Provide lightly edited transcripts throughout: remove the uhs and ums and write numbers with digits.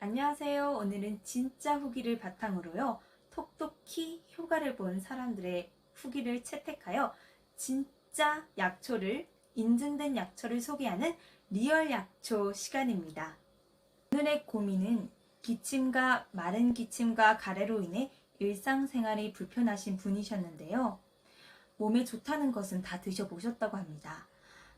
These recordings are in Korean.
안녕하세요. 오늘은 진짜 후기를 바탕으로요. 톡톡히 효과를 본 사람들의 후기를 채택하여 진짜 약초를, 인증된 약초를 소개하는 리얼 약초 시간입니다. 오늘의 고민은 기침과 마른 기침과 가래로 인해 일상생활이 불편하신 분이셨는데요. 몸에 좋다는 것은 다 드셔보셨다고 합니다.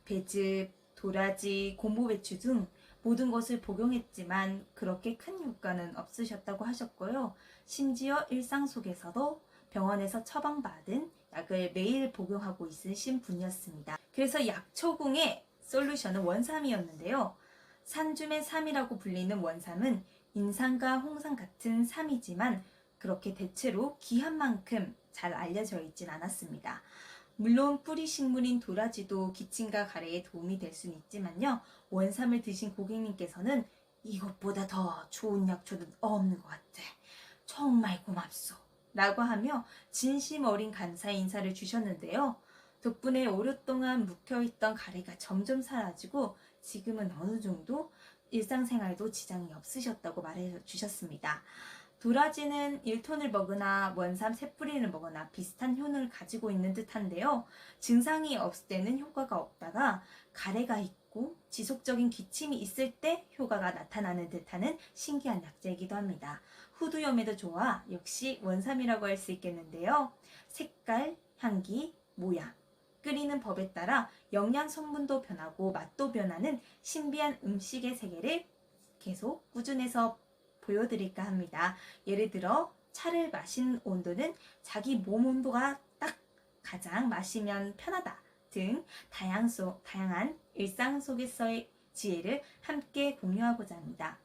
배즙, 도라지, 곰보배추 등 모든 것을 복용했지만 그렇게 큰 효과는 없으셨다고 하셨고요. 심지어 일상 속에서도 병원에서 처방받은 약을 매일 복용하고 있으신 분이었습니다. 그래서 약초궁의 솔루션은 원삼이었는데요. 산중의 삼이라고 불리는 원삼은 인삼과 홍삼 같은 삼이지만 그렇게 대체로 귀한 만큼 잘 알려져 있진 않았습니다. 물론 뿌리 식물인 도라지도 기침과 가래에 도움이 될 수는 있지만요. 원삼을 드신 고객님께서는 이것보다 더 좋은 약초는 없는 것 같아. 정말 고맙소. 라고 하며 진심 어린 감사의 인사를 주셨는데요. 덕분에 오랫동안 묵혀있던 가래가 점점 사라지고 지금은 어느 정도 일상생활도 지장이 없으셨다고 말해 주셨습니다. 도라지는 1톤을 먹으나 원삼 3뿌리를 먹으나 비슷한 효능을 가지고 있는 듯한데요. 증상이 없을 때는 효과가 없다가 가래가 있고 지속적인 기침이 있을 때 효과가 나타나는 듯하는 신기한 약재이기도 합니다. 후두염에도 좋아 역시 원삼이라고 할 수 있겠는데요. 색깔, 향기, 모양, 끓이는 법에 따라 영양 성분도 변하고 맛도 변하는 신비한 음식의 세계를 계속 꾸준해서 보여드릴까 합니다. 예를 들어 차를 마신 온도는 자기 몸 온도가 딱 가장 마시면 편하다 등 다양한 일상 속에서의 지혜를 함께 공유하고자 합니다.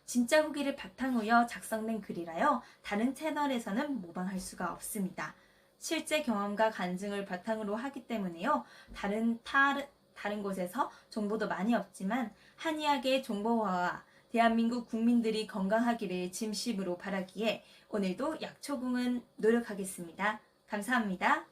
진짜 후기를 바탕으로 작성된 글이라요. 다른 채널에서는 모방할 수가 없습니다. 실제 경험과 간증을 바탕으로 하기 때문에요. 다른 곳에서 정보도 많이 없지만 한의학의 정보화와 대한민국 국민들이 건강하기를 진심으로 바라기에 오늘도 약초궁은 노력하겠습니다. 감사합니다.